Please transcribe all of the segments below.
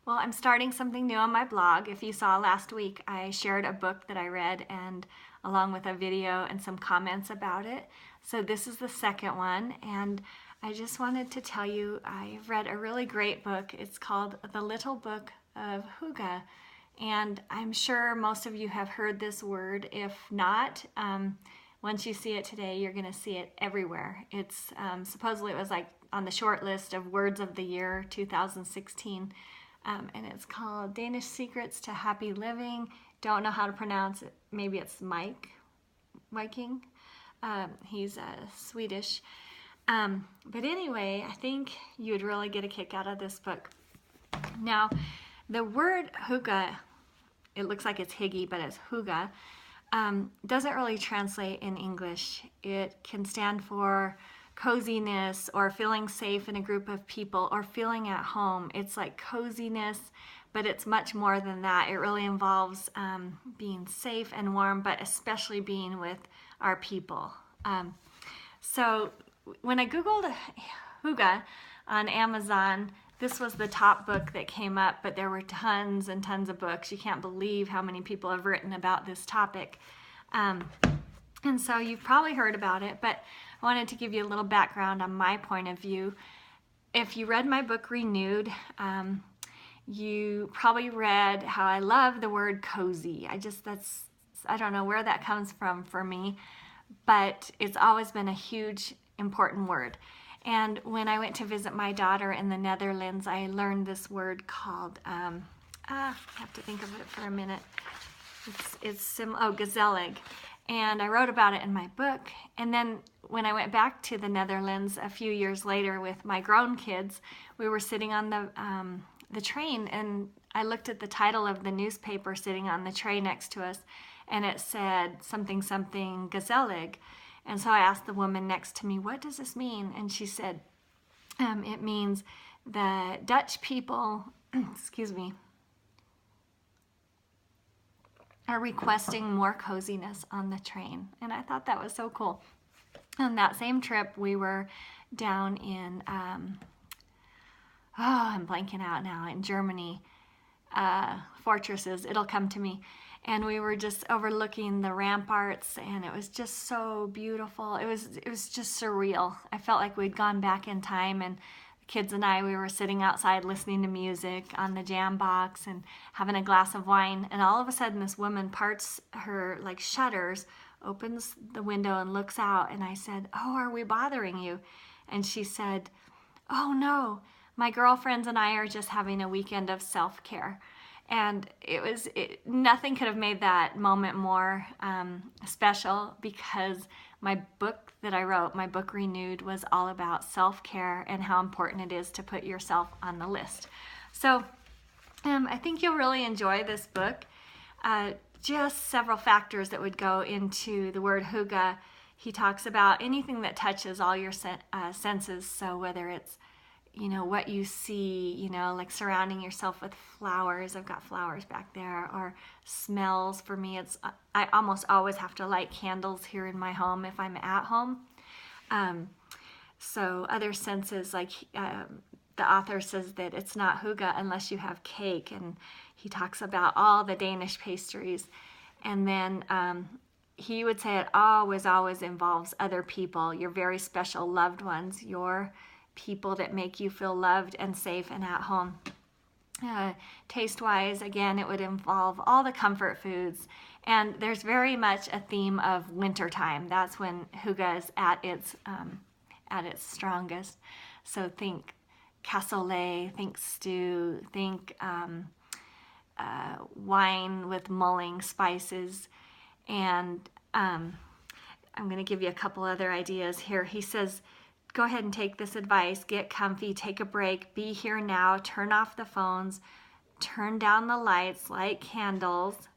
Well, I'm starting something new on my blog. If you saw last week, I shared a book that I read and along with a video and some comments about it. So this is the second one, and I just wanted to tell you I've read a really great book. It's called The Little Book of HYgge, and I'm sure most of you have heard this word. If not, once you see it today, you're going to see it everywhere. It's supposedly it was like on the short list of words of the year 2016. And it's called Danish Secrets to Happy Living. Don't know how to pronounce it. Maybe it's Meik Wiking. He's Swedish. But anyway, I think you would really get a kick out of this book. Now, the word HYgge, it looks like it's Hygge, but it's HYgge, doesn't really translate in English. It can stand for coziness or feeling safe in a group of people or feeling at home. It's like coziness, but it's much more than that. It really involves being safe and warm, but especially being with our people. So when I Googled HYgge on Amazon, this was the top book that came up, but there were tons and tons of books. You can't believe how many people have written about this topic. And so you've probably heard about it, but I wanted to give you a little background on my point of view. If you read my book, Renewed, you probably read how I love the word cozy. I don't know where that comes from for me, but it's always been a huge, important word. And when I went to visit my daughter in the Netherlands, I learned this word called, I have to think of it for a minute. Gezellig. And I wrote about it in my book. And then when I went back to the Netherlands a few years later with my grown kids, we were sitting on the train, and I looked at the title of the newspaper sitting on the tray next to us, and it said something gezellig. And so I asked the woman next to me, what does this mean? And she said, it means the Dutch people, excuse me, are requesting more coziness on the train. And I thought that was so cool. On that same trip, we were down in, I'm blanking out now, in Germany, fortresses, it'll come to me. And we were just overlooking the ramparts, and it was just so beautiful. It was just surreal. I felt like we'd gone back in time, and the kids and I, we were sitting outside listening to music on the jam box and having a glass of wine. And all of a sudden, this woman parts her like shutters, opens the window and looks out. And I said, "Oh, are we bothering you?" And she said, "Oh no, my girlfriends and I are just having a weekend of self-care." And nothing could have made that moment more special, because my book that I wrote, my book Renewed, was all about self-care and how important it is to put yourself on the list. So I think you'll really enjoy this book. Just several factors that would go into the word HYgge. He talks about anything that touches all your senses. So whether it's what you see, like surrounding yourself with flowers. I've got flowers back there. Or smells. For me, I almost always have to light candles here in my home if I'm at home. So other senses, like the author says that it's not HYgge unless you have cake. And he talks about all the Danish pastries. And then he would say it always involves other people, your very special loved ones, your people that make you feel loved and safe and at home. Taste-wise, again, it would involve all the comfort foods. And there's very much a theme of wintertime. That's when HYgge is at its strongest. So think cassoulet, think stew, think wine with mulling spices. And I'm going to give you a couple other ideas here. He says, go ahead and take this advice. Get comfy, take a break, be here now, turn off the phones, turn down the lights, light candles.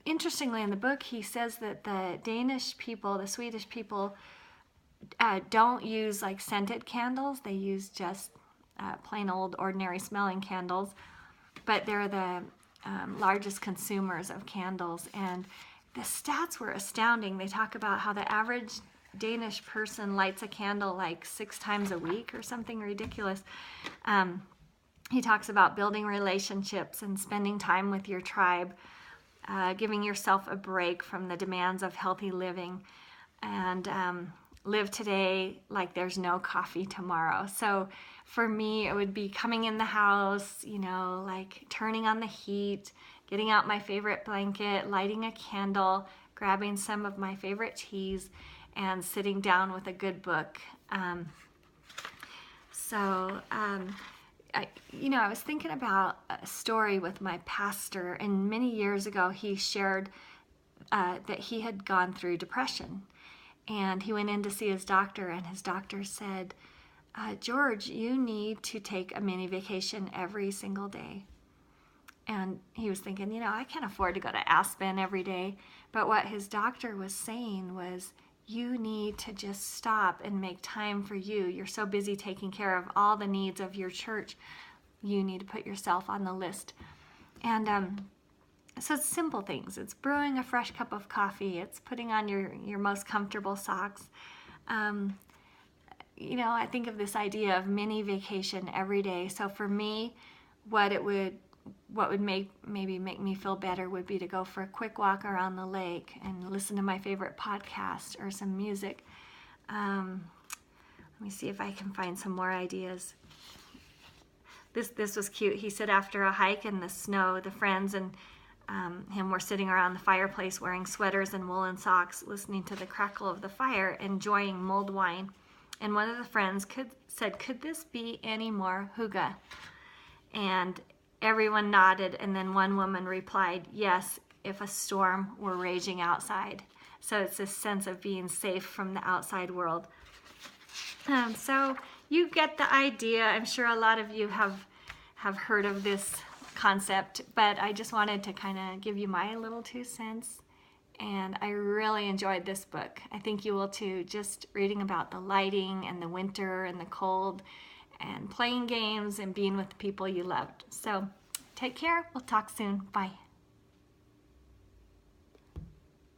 Interestingly, in the book, he says that the Danish people, the Swedish people, don't use like scented candles. They use just plain old ordinary smelling candles, but they're the largest consumers of candles. And the stats were astounding. They talk about how the average Danish person lights a candle like 6 times a week or something ridiculous. he talks about building relationships and spending time with your tribe, giving yourself a break from the demands of healthy living, and live today like there's no coffee tomorrow. So for me, it would be coming in the house, like turning on the heat, getting out my favorite blanket, lighting a candle, grabbing some of my favorite teas, and sitting down with a good book. I was thinking about a story with my pastor, and many years ago he shared that he had gone through depression. And he went in to see his doctor, and his doctor said, George, you need to take a mini vacation every single day. And he was thinking, I can't afford to go to Aspen every day. But what his doctor was saying was, you need to just stop and make time for you. You're so busy taking care of all the needs of your church. You need to put yourself on the list. And so it's simple things. It's brewing a fresh cup of coffee. It's putting on your most comfortable socks. I think of this idea of mini vacation every day. So for me, what would maybe make me feel better would be to go for a quick walk around the lake and listen to my favorite podcast or some music. Let me see if I can find some more ideas. This was cute. He said after a hike in the snow, the friends and him were sitting around the fireplace wearing sweaters and woolen socks, listening to the crackle of the fire, enjoying mulled wine. And one of the friends said, could this be any more HYgge? And everyone nodded, and then one woman replied, yes, if a storm were raging outside. So it's this sense of being safe from the outside world. So you get the idea. I'm sure a lot of you have heard of this concept, but I just wanted to kind of give you my little 2 cents. And I really enjoyed this book. I think you will too, just reading about the lighting and the winter and the cold and playing games and being with the people you loved. So take care. We'll talk soon. Bye.